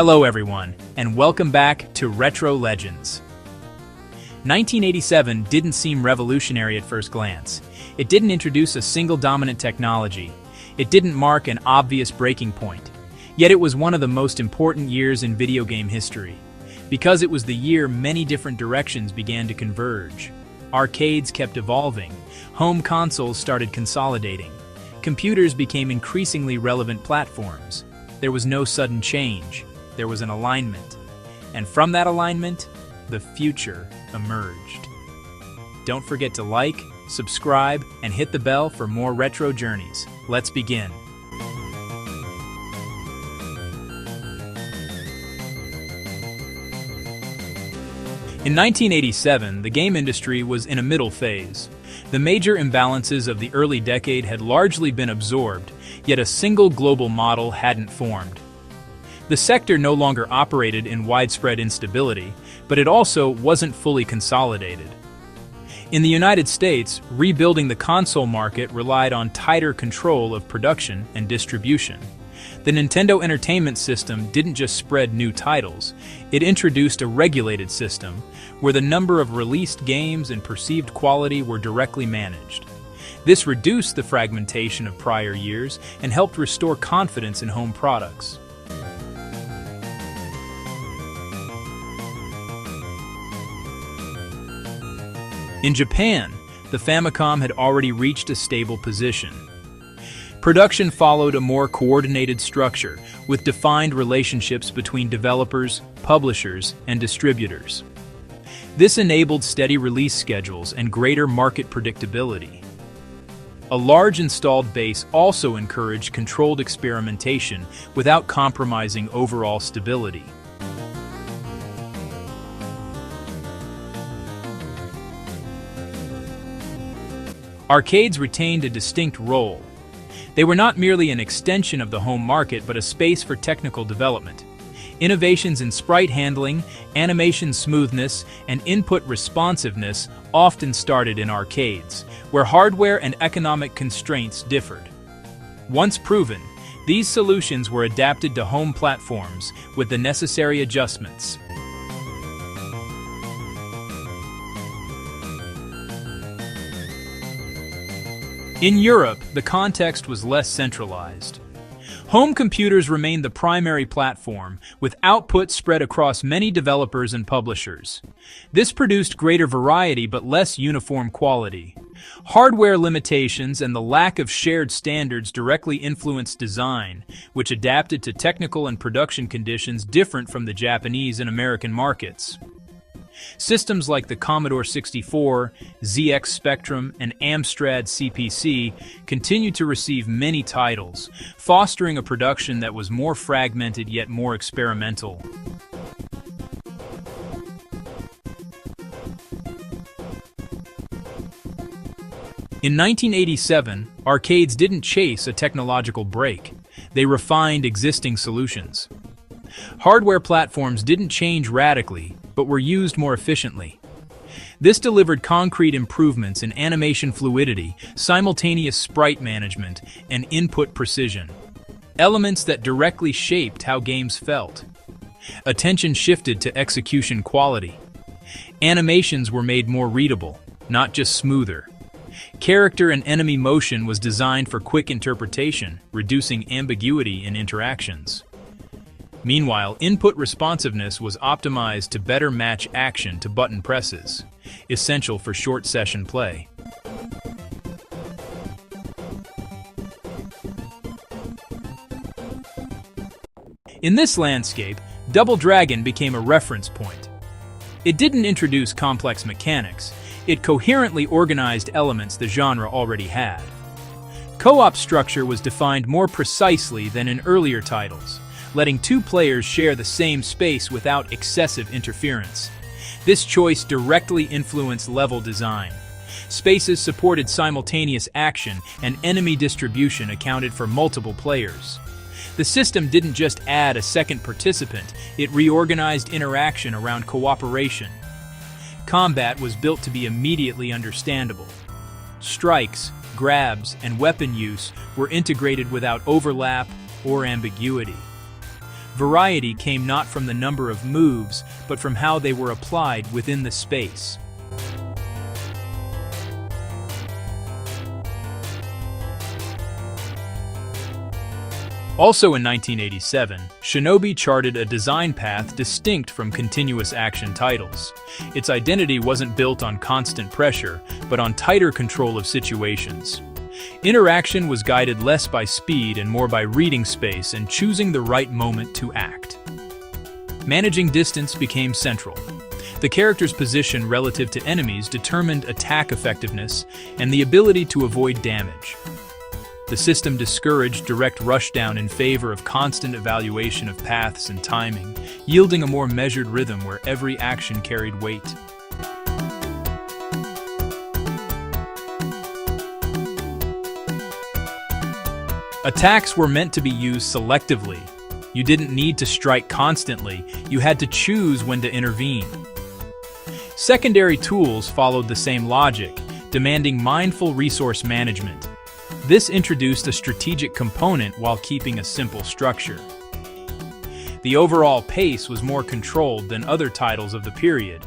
Hello everyone, and welcome back to Retro Legends. 1987 didn't seem revolutionary at first glance. It didn't introduce a single dominant technology. It didn't mark an obvious breaking point. Yet it was one of the most important years in video game history. Because it was the year many different directions began to converge. Arcades kept evolving. Home consoles started consolidating. Computers became increasingly relevant platforms. There was no sudden change. There was an alignment. And from that alignment, the future emerged. Don't forget to like, subscribe, and hit the bell for more retro journeys. Let's begin. In 1987, the game industry was in a middle phase. The major imbalances of the early decade had largely been absorbed, yet a single global model hadn't formed. The sector no longer operated in widespread instability, but it also wasn't fully consolidated. In the United States, rebuilding the console market relied on tighter control of production and distribution. The Nintendo Entertainment System didn't just spread new titles, it introduced a regulated system where the number of released games and perceived quality were directly managed. This reduced the fragmentation of prior years and helped restore confidence in home products. In Japan, the Famicom had already reached a stable position. Production followed a more coordinated structure, with defined relationships between developers, publishers, and distributors. This enabled steady release schedules and greater market predictability. A large installed base also encouraged controlled experimentation without compromising overall stability. Arcades retained a distinct role. They were not merely an extension of the home market, but a space for technical development. Innovations in sprite handling, animation smoothness, and input responsiveness often started in arcades, where hardware and economic constraints differed. Once proven, these solutions were adapted to home platforms with the necessary adjustments. In Europe, the context was less centralized. Home computers remained the primary platform, with output spread across many developers and publishers. This produced greater variety but less uniform quality. Hardware limitations and the lack of shared standards directly influenced design, which adapted to technical and production conditions different from the Japanese and American markets. Systems like the Commodore 64, ZX Spectrum, and Amstrad CPC continued to receive many titles, fostering a production that was more fragmented yet more experimental. In 1987, arcades didn't chase a technological break. They refined existing solutions. Hardware platforms didn't change radically, but were used more efficiently. This delivered concrete improvements in animation fluidity, simultaneous sprite management, and input precision, elements that directly shaped how games felt. Attention shifted to execution quality. Animations were made more readable, not just smoother. Character and enemy motion was designed for quick interpretation, reducing ambiguity in interactions. Meanwhile, input responsiveness was optimized to better match action to button presses, essential for short session play. In this landscape, Double Dragon became a reference point. It didn't introduce complex mechanics, it coherently organized elements the genre already had. Co-op structure was defined more precisely than in earlier titles, letting two players share the same space without excessive interference. This choice directly influenced level design. Spaces supported simultaneous action, and enemy distribution accounted for multiple players. The system didn't just add a second participant, it reorganized interaction around cooperation. Combat was built to be immediately understandable. Strikes, grabs, and weapon use were integrated without overlap or ambiguity. Variety came not from the number of moves, but from how they were applied within the space. Also in 1987, Shinobi charted a design path distinct from continuous action titles. Its identity wasn't built on constant pressure, but on tighter control of situations. Interaction was guided less by speed and more by reading space and choosing the right moment to act. Managing distance became central. The character's position relative to enemies determined attack effectiveness and the ability to avoid damage. The system discouraged direct rushdown in favor of constant evaluation of paths and timing, yielding a more measured rhythm where every action carried weight. Attacks were meant to be used selectively. You didn't need to strike constantly, you had to choose when to intervene. Secondary tools followed the same logic, demanding mindful resource management. This introduced a strategic component while keeping a simple structure. The overall pace was more controlled than other titles of the period.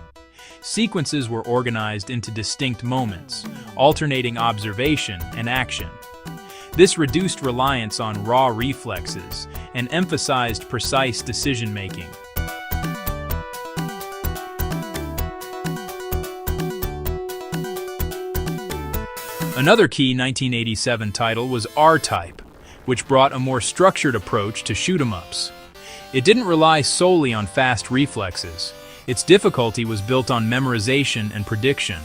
Sequences were organized into distinct moments, alternating observation and action. This reduced reliance on raw reflexes and emphasized precise decision-making. Another key 1987 title was R-Type, which brought a more structured approach to shoot-'em-ups. It didn't rely solely on fast reflexes. Its difficulty was built on memorization and prediction.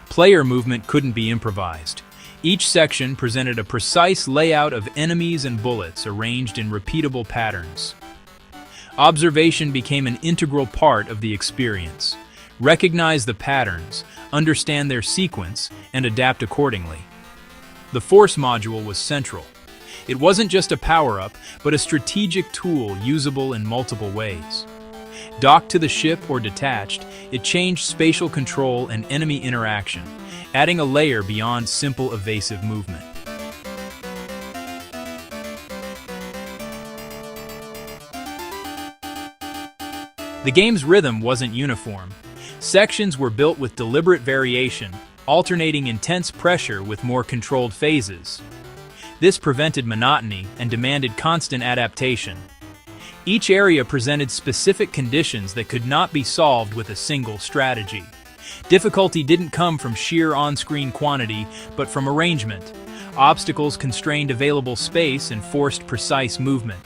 Player movement couldn't be improvised. Each section presented a precise layout of enemies and bullets arranged in repeatable patterns. Observation became an integral part of the experience. Recognize the patterns, understand their sequence, and adapt accordingly. The Force module was central. It wasn't just a power-up, but a strategic tool usable in multiple ways. Docked to the ship or detached, it changed spatial control and enemy interaction, adding a layer beyond simple evasive movement. The game's rhythm wasn't uniform. Sections were built with deliberate variation, alternating intense pressure with more controlled phases. This prevented monotony and demanded constant adaptation. Each area presented specific conditions that could not be solved with a single strategy. Difficulty didn't come from sheer on-screen quantity, but from arrangement. Obstacles constrained available space and forced precise movement.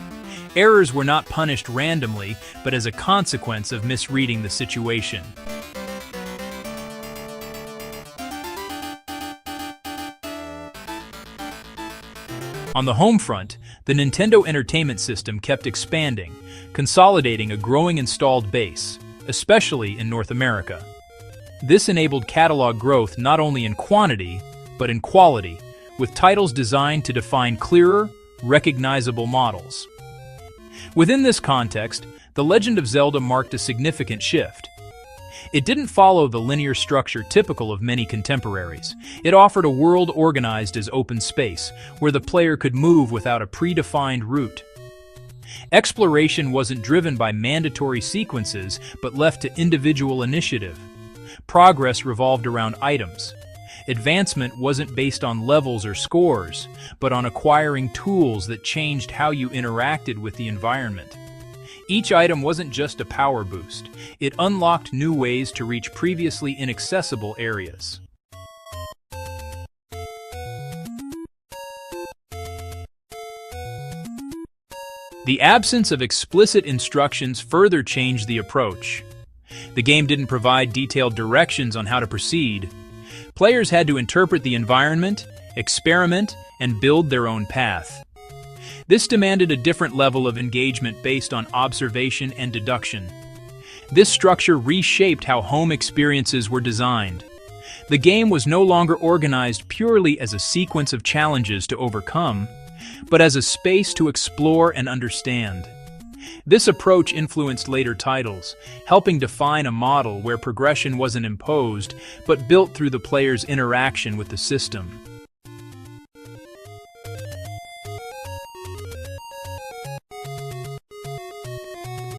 Errors were not punished randomly, but as a consequence of misreading the situation. On the home front, the Nintendo Entertainment System kept expanding, consolidating a growing installed base, especially in North America. This enabled catalog growth not only in quantity, but in quality, with titles designed to define clearer, recognizable models. Within this context, The Legend of Zelda marked a significant shift. It didn't follow the linear structure typical of many contemporaries. It offered a world organized as open space, where the player could move without a predefined route. Exploration wasn't driven by mandatory sequences, but left to individual initiative. Progress revolved around items. Advancement wasn't based on levels or scores, but on acquiring tools that changed how you interacted with the environment. Each item wasn't just a power boost. It unlocked new ways to reach previously inaccessible areas. The absence of explicit instructions further changed the approach. The game didn't provide detailed directions on how to proceed. Players had to interpret the environment, experiment, and build their own path. This demanded a different level of engagement based on observation and deduction. This structure reshaped how home experiences were designed. The game was no longer organized purely as a sequence of challenges to overcome, but as a space to explore and understand. This approach influenced later titles, helping define a model where progression wasn't imposed, but built through the player's interaction with the system.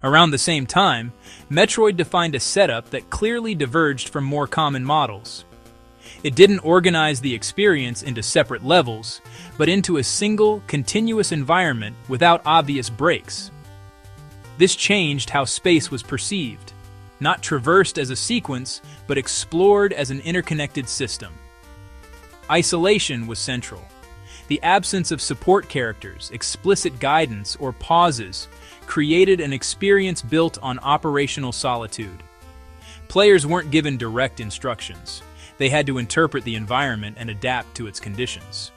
Around the same time, Metroid defined a setup that clearly diverged from more common models. It didn't organize the experience into separate levels, but into a single, continuous environment without obvious breaks. This changed how space was perceived, not traversed as a sequence, but explored as an interconnected system. Isolation was central. The absence of support characters, explicit guidance, or pauses created an experience built on operational solitude. Players weren't given direct instructions. They had to interpret the environment and adapt to its conditions.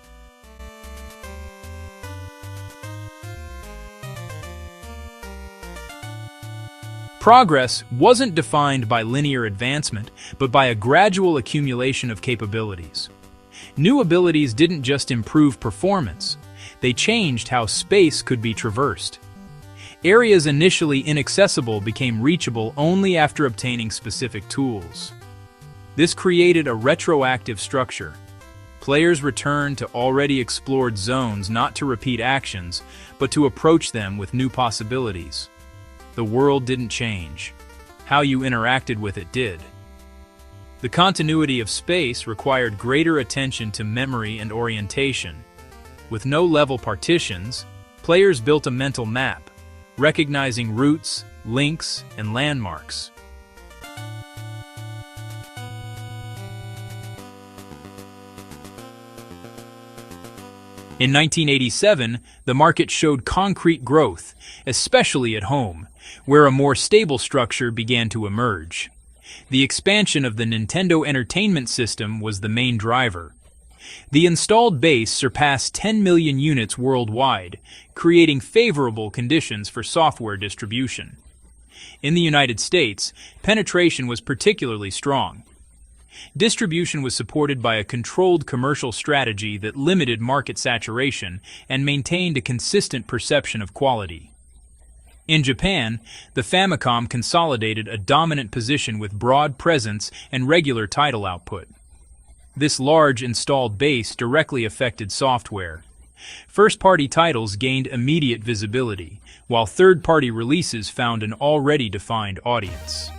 Progress wasn't defined by linear advancement, but by a gradual accumulation of capabilities. New abilities didn't just improve performance, they changed how space could be traversed. Areas initially inaccessible became reachable only after obtaining specific tools. This created a retroactive structure. Players returned to already explored zones not to repeat actions, but to approach them with new possibilities. The world didn't change. How you interacted with it did. The continuity of space required greater attention to memory and orientation. With no level partitions, players built a mental map, recognizing routes, links, and landmarks. In 1987, the market showed concrete growth, especially at home, where a more stable structure began to emerge. The expansion of the Nintendo Entertainment System was the main driver. The installed base surpassed 10 million units worldwide, creating favorable conditions for software distribution. In the United States, penetration was particularly strong. Distribution was supported by a controlled commercial strategy that limited market saturation and maintained a consistent perception of quality. In Japan, the Famicom consolidated a dominant position with broad presence and regular title output. This large installed base directly affected software. First-party titles gained immediate visibility, while third-party releases found an already defined audience.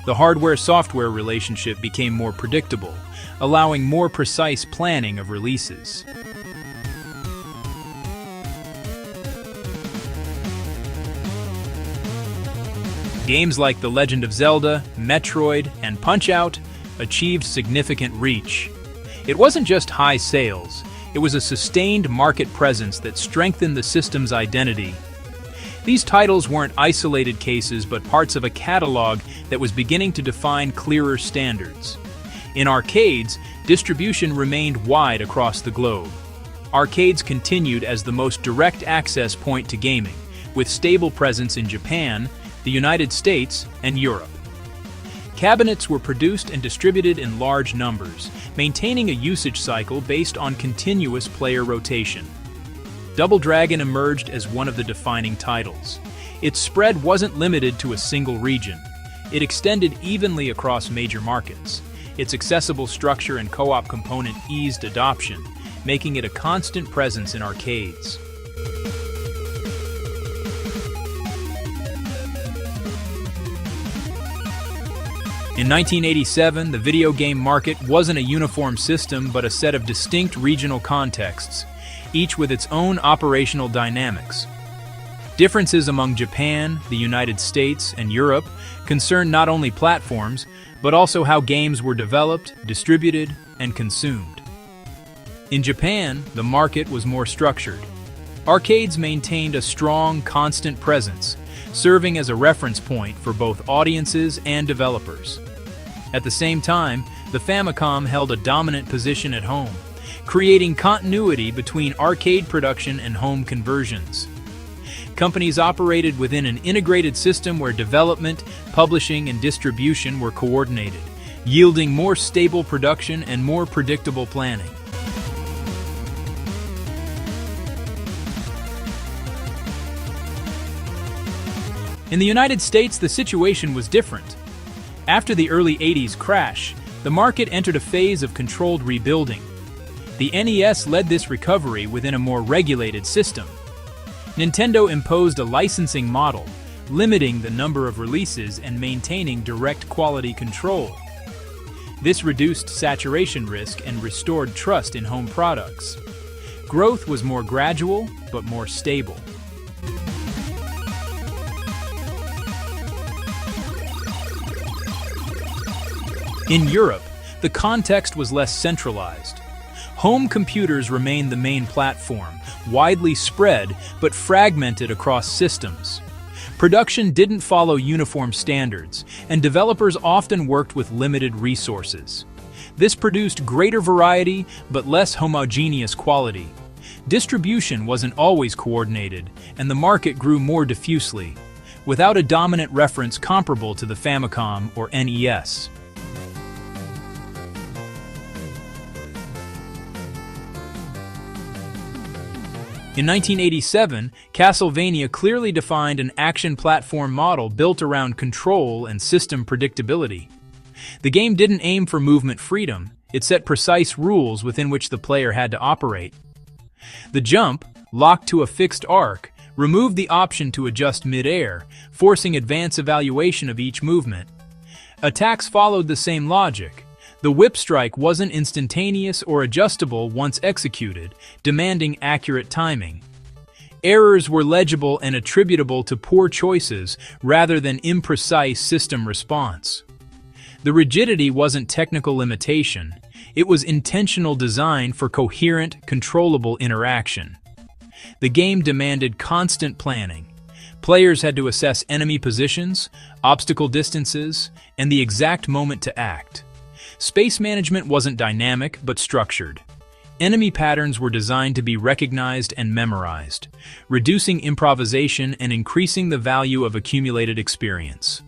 The hardware-software relationship became more predictable, allowing more precise planning of releases. Games like The Legend of Zelda, Metroid, and Punch-Out! Achieved significant reach. It wasn't just high sales, it was a sustained market presence that strengthened the system's identity. These titles weren't isolated cases but parts of a catalog that was beginning to define clearer standards. In arcades, distribution remained wide across the globe. Arcades continued as the most direct access point to gaming, with stable presence in Japan, the United States, and Europe. Cabinets were produced and distributed in large numbers, maintaining a usage cycle based on continuous player rotation. Double Dragon emerged as one of the defining titles. Its spread wasn't limited to a single region. It extended evenly across major markets. Its accessible structure and co-op component eased adoption, making it a constant presence in arcades. In 1987, the video game market wasn't a uniform system but a set of distinct regional contexts, each with its own operational dynamics. Differences among Japan, the United States, and Europe concerned not only platforms, but also how games were developed, distributed, and consumed. In Japan, the market was more structured. Arcades maintained a strong, constant presence, serving as a reference point for both audiences and developers. At the same time, the Famicom held a dominant position at home, creating continuity between arcade production and home conversions. Companies operated within an integrated system where development, publishing, and distribution were coordinated, yielding more stable production and more predictable planning. In the United States, the situation was different. After the early 80s crash, the market entered a phase of controlled rebuilding. The NES led this recovery within a more regulated system. Nintendo imposed a licensing model, limiting the number of releases and maintaining direct quality control. This reduced saturation risk and restored trust in home products. Growth was more gradual, but more stable. In Europe, the context was less centralized. Home computers remained the main platform, widely spread but fragmented across systems. Production didn't follow uniform standards, and developers often worked with limited resources. This produced greater variety but less homogeneous quality. Distribution wasn't always coordinated, and the market grew more diffusely, without a dominant reference comparable to the Famicom or NES. In 1987, Castlevania clearly defined an action platform model built around control and system predictability. The game didn't aim for movement freedom, it set precise rules within which the player had to operate. The jump, locked to a fixed arc, removed the option to adjust mid-air, forcing advanced evaluation of each movement. Attacks followed the same logic. The whip strike wasn't instantaneous or adjustable once executed, demanding accurate timing. Errors were legible and attributable to poor choices rather than imprecise system response. The rigidity wasn't technical limitation, it was intentional design for coherent, controllable interaction. The game demanded constant planning. Players had to assess enemy positions, obstacle distances, and the exact moment to act. Space management wasn't dynamic, but structured. Enemy patterns were designed to be recognized and memorized, reducing improvisation and increasing the value of accumulated experience.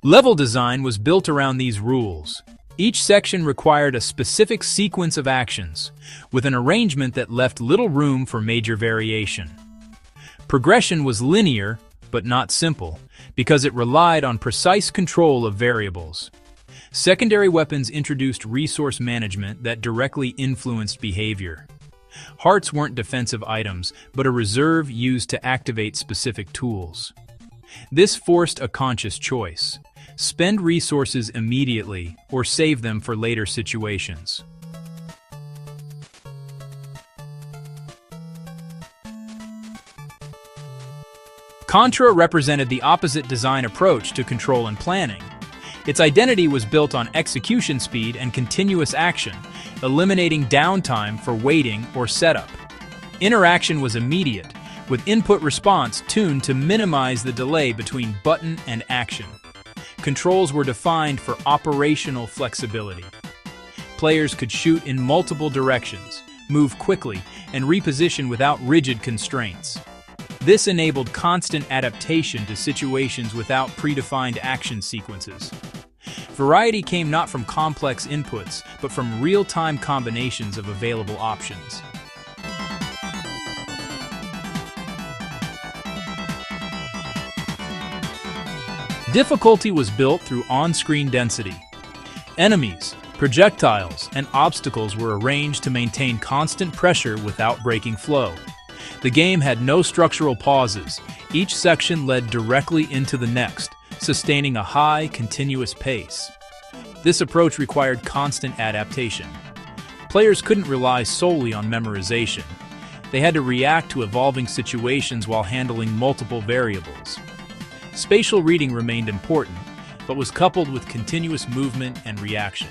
Level design was built around these rules. Each section required a specific sequence of actions, with an arrangement that left little room for major variation. Progression was linear, but not simple, because it relied on precise control of variables. Secondary weapons introduced resource management that directly influenced behavior. Hearts weren't defensive items, but a reserve used to activate specific tools. This forced a conscious choice: spend resources immediately or save them for later situations. Contra represented the opposite design approach to control and planning. Its identity was built on execution speed and continuous action, eliminating downtime for waiting or setup. Interaction was immediate, with input-response tuned to minimize the delay between button and action. Controls were defined for operational flexibility. Players could shoot in multiple directions, move quickly, and reposition without rigid constraints. This enabled constant adaptation to situations without predefined action sequences. Variety came not from complex inputs, but from real-time combinations of available options. Difficulty was built through on-screen density. Enemies, projectiles, and obstacles were arranged to maintain constant pressure without breaking flow. The game had no structural pauses. Each section led directly into the next, sustaining a high, continuous pace. This approach required constant adaptation. Players couldn't rely solely on memorization. They had to react to evolving situations while handling multiple variables. Spatial reading remained important, but was coupled with continuous movement and reaction.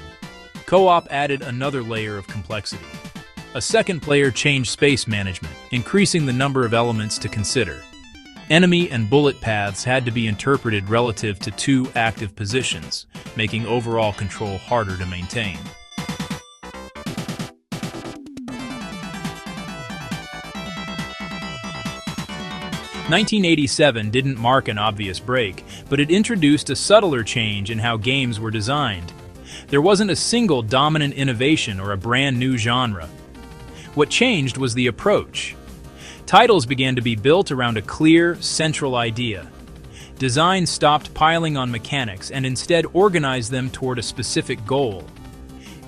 Co-op added another layer of complexity. A second player changed space management, increasing the number of elements to consider. Enemy and bullet paths had to be interpreted relative to two active positions, making overall control harder to maintain. "1987 didn't mark an obvious break, but it introduced a subtler change in how games were designed. There wasn't a single dominant innovation or a brand new genre. What changed was the approach. Titles began to be built around a clear, central idea. Design stopped piling on mechanics and instead organized them toward a specific goal.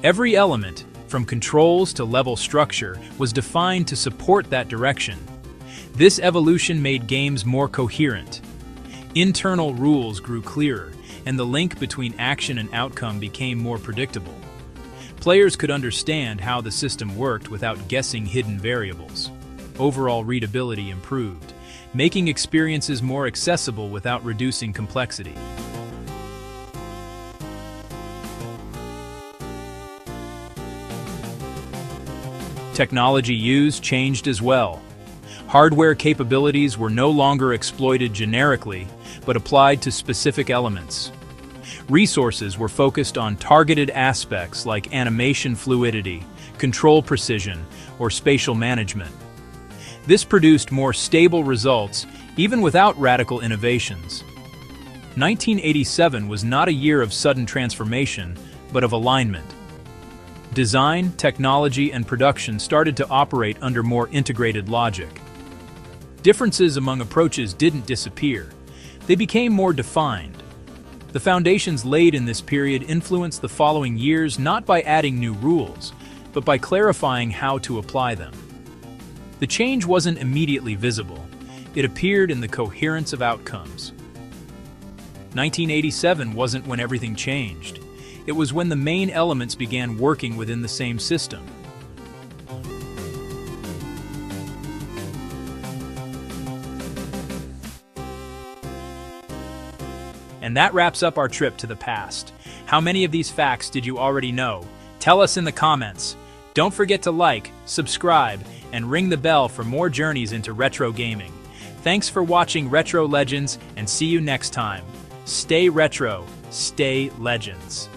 Every element, from controls to level structure, was defined to support that direction. This evolution made games more coherent. Internal rules grew clearer, and the link between action and outcome became more predictable. Players could understand how the system worked without guessing hidden variables. Overall readability improved, making experiences more accessible without reducing complexity. Technology used changed as well. Hardware capabilities were no longer exploited generically, but applied to specific elements. Resources were focused on targeted aspects like animation fluidity, control precision, or spatial management. This produced more stable results even without radical innovations. 1987 was not a year of sudden transformation, but of alignment. Design, technology, and production started to operate under more integrated logic. Differences among approaches didn't disappear. They became more defined. The foundations laid in this period influenced the following years not by adding new rules, but by clarifying how to apply them. The change wasn't immediately visible. It appeared in the coherence of outcomes. 1987 wasn't when everything changed. It was when the main elements began working within the same system. And that wraps up our trip to the past. How many of these facts did you already know? Tell us in the comments. Don't forget to like, subscribe, and ring the bell for more journeys into retro gaming. Thanks for watching Retro Legends, and see you next time. Stay retro, stay legends.